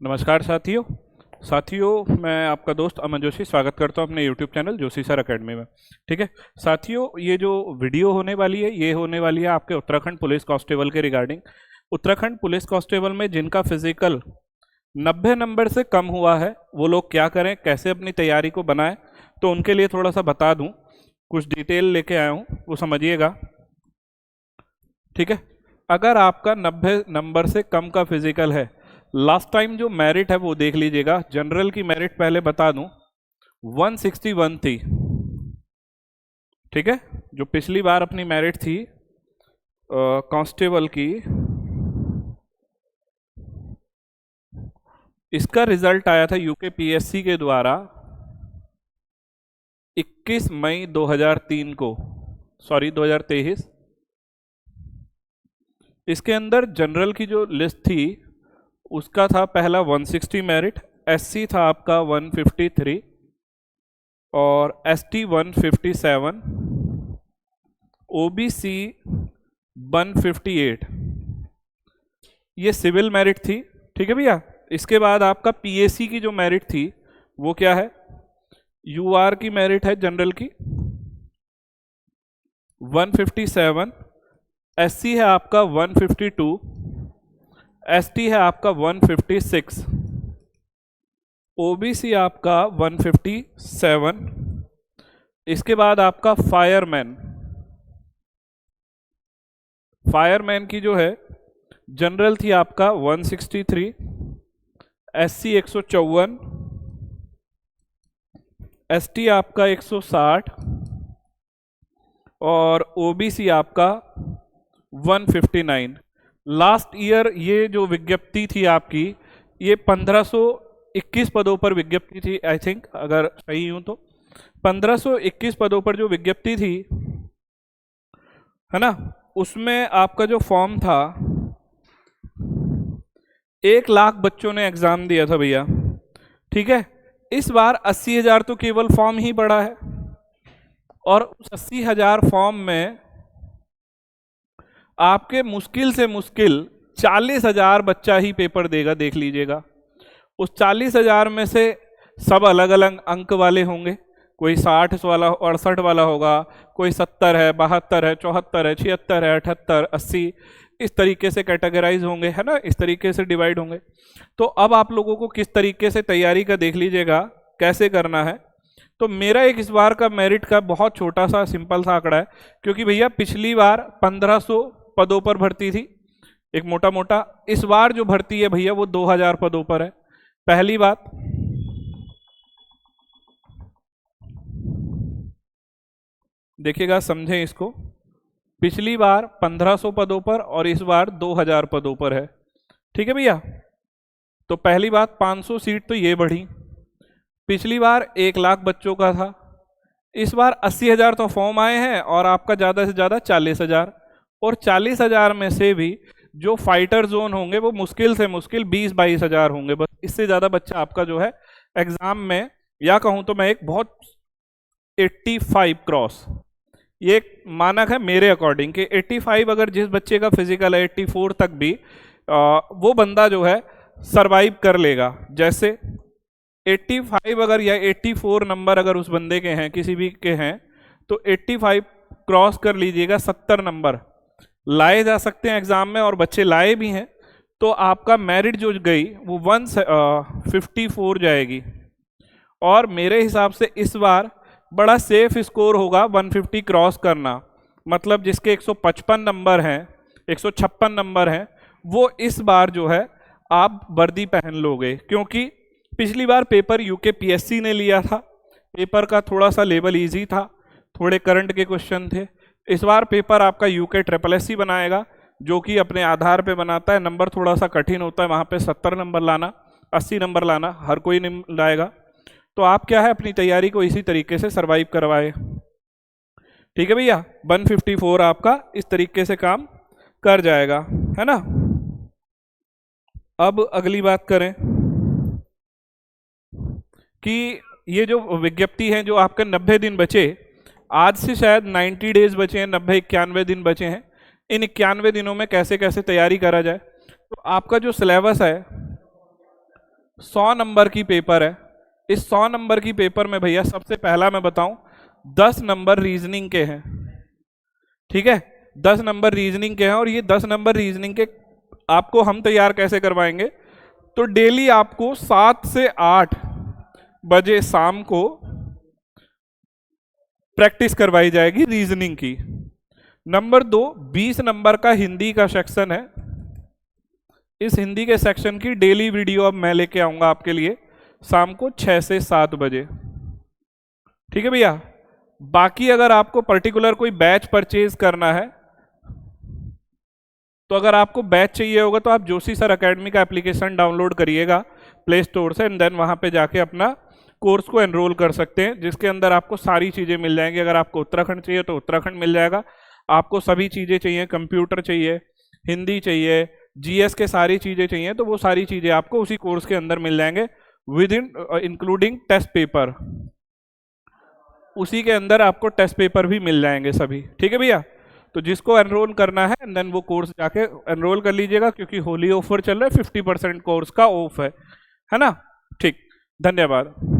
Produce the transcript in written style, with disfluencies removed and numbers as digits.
नमस्कार साथियों मैं आपका दोस्त अमन जोशी स्वागत करता हूं अपने YouTube channel Joshi sir academy में। ठीक है साथियों, ये जो वीडियो होने वाली है ये होने वाली है आपके उत्तराखंड पुलिस कांस्टेबल के रिगार्डिंग। उत्तराखंड पुलिस कांस्टेबल में जिनका फिजिकल 90 नंबर से कम हुआ है वो लोग क्या करें, कैसे अपनी तैयारी को बनाएं, तो उनके लिए थोड़ा सा बता दूं, कुछ डिटेल लेके आया हूँ, वो समझिएगा। ठीक है, अगर आपका 90 नंबर से कम का फिजिकल है, लास्ट टाइम जो मेरिट है वो देख लीजिएगा। जनरल की मेरिट पहले बता दूं 161 थी। ठीक है, जो पिछली बार अपनी मेरिट थी कांस्टेबल की, इसका रिजल्ट आया था यूकेपीएससी के द्वारा 21 मई 2003 को, सॉरी 2023। इसके अंदर जनरल की जो लिस्ट थी उसका था पहला 160 मेरिट, एससी था आपका 153 और एसटी 157, ओबीसी 158। ये सिविल मेरिट थी। ठीक है भैया, इसके बाद आपका पीएसी की जो मेरिट थी वो क्या है, यूआर की मेरिट है जनरल की 157, एससी है आपका 152, एसटी है आपका 156, ओबीसी आपका 157। इसके बाद आपका फायरमैन की जो है जनरल थी आपका 163, एससी 154, एसटी आपका 160 और ओबीसी आपका 159। लास्ट ईयर ये जो विज्ञप्ति थी आपकी, ये 1521 पदों पर विज्ञप्ति थी, आई थिंक, अगर सही हूं तो 1521 पदों पर जो विज्ञप्ति थी, है ना, उसमें आपका जो फॉर्म था 1 लाख बच्चों ने एग्जाम दिया था भैया। ठीक है, इस बार 80,000 तो केवल फॉर्म ही पड़ा है और उस 80,000 फॉर्म में आपके मुश्किल से मुश्किल 40,000 बच्चा ही पेपर देगा। देख लीजिएगा, उस 40,000 में से सब अलग अलग अंक वाले होंगे, कोई 60 वाला 68 वाला होगा, कोई 70 है, 72 है, 74 है, 76 है, 78, 80, इस तरीके से कैटेगराइज होंगे, है ना, इस तरीके से डिवाइड होंगे। तो अब आप लोगों को किस तरीके से तैयारी का देख लीजिएगा कैसे करना है। तो मेरा एक इस बार का मेरिट का बहुत छोटा सा सिंपल सा आंकड़ा है, क्योंकि भैया पिछली बार 1500 पदों पर भर्ती थी एक मोटा मोटा, इस बार जो भर्ती है भैया वो 2000 पदों पर है। पहली बात, देखिएगा समझें इसको, पिछली बार 1500 पदों पर और इस बार 2000 पदों पर है। ठीक है भैया, तो पहली बात 500 सीट तो ये बढ़ी, पिछली बार 1 लाख बच्चों का था, इस बार 80,000 तो फॉर्म आए हैं और आपका ज़्यादा से ज़्यादा 40,000, और 40,000 में से भी जो फाइटर जोन होंगे वो मुश्किल से मुश्किल 20-22,000 होंगे, बस इससे ज़्यादा बच्चा आपका जो है एग्ज़ाम में, या कहूँ तो मैं एक बहुत 85 क्रॉस, ये एक मानक है मेरे अकॉर्डिंग कि 85 अगर जिस बच्चे का फिजिकल है 84 तक भी वो बंदा जो है सरवाइव कर लेगा। जैसे 85 अगर या 84 नंबर अगर उस बंदे के हैं, किसी भी के हैं, तो 85 क्रॉस कर लीजिएगा, 70 नंबर लाए जा सकते हैं एग्जाम में, और बच्चे लाए भी हैं, तो आपका मेरिट जो गई वो 154 जाएगी। और मेरे हिसाब से इस बार बड़ा सेफ स्कोर होगा 150 क्रॉस करना, मतलब जिसके 155 नंबर हैं, 156 नंबर हैं, वो इस बार जो है आप वर्दी पहन लोगे, क्योंकि पिछली बार पेपर यूकेपीएससी ने लिया था, पेपर का थोड़ा सा लेवल इजी था, थोड़े करंट के क्वेश्चन थे। इस बार पेपर आपका यूके SSC बनाएगा, जो कि अपने आधार पे बनाता है, नंबर थोड़ा सा कठिन होता है, वहाँ पे 70 नंबर लाना, 80 नंबर लाना हर कोई नहीं लाएगा। तो आप क्या है अपनी तैयारी को इसी तरीके से सरवाइव करवाए। ठीक है भैया, 154 आपका इस तरीके से काम कर जाएगा, है ना। अब अगली बात करें कि ये जो विज्ञप्ति है, जो आपके 90 दिन बचे, आज से शायद 90 डेज बचे हैं, 90-91 दिन बचे हैं, इन 91 दिनों में कैसे कैसे तैयारी करा जाए। तो आपका जो सिलेबस है 100 नंबर की पेपर है। इस 100 नंबर की पेपर में भैया सबसे पहला मैं बताऊं 10 नंबर रीजनिंग के हैं, ठीक है, 10 नंबर रीजनिंग के हैं। और ये 10 नंबर रीजनिंग के आपको हम तैयार कैसे करवाएंगे, तो डेली आपको 7 से 8 बजे शाम को प्रैक्टिस करवाई जाएगी रीजनिंग की। नंबर 2, 20 नंबर का हिंदी का सेक्शन है। इस हिंदी के सेक्शन की डेली वीडियो अब मैं लेके आऊंगा आपके लिए शाम को 6 से 7 बजे, ठीक है भैया। बाकी अगर आपको पर्टिकुलर कोई बैच परचेज करना है, तो अगर आपको बैच चाहिए होगा तो आप जोशी सर एकेडमी का एप्लीकेशन डाउनलोड करिएगा प्ले स्टोर से, एंड देन वहां पे जाके अपना कोर्स को एनरोल कर सकते हैं, जिसके अंदर आपको सारी चीज़ें मिल जाएंगी। अगर आपको उत्तराखंड चाहिए तो उत्तराखंड मिल जाएगा, आपको सभी चीज़ें चाहिए, कंप्यूटर चाहिए, हिंदी चाहिए, जीएस के सारी चीज़ें चाहिए, तो वो सारी चीज़ें आपको उसी कोर्स के अंदर मिल जाएंगे within including test paper. उसी के अंदर आपको टेस्ट पेपर भी मिल जाएंगे सभी, ठीक है भैया। तो जिसको एनरोल करना है देन वो कोर्स जाके एनरोल कर लीजिएगा, क्योंकि होली ऑफर चल रहा है, 50% कोर्स का ऑफ है ना। ठीक, धन्यवाद।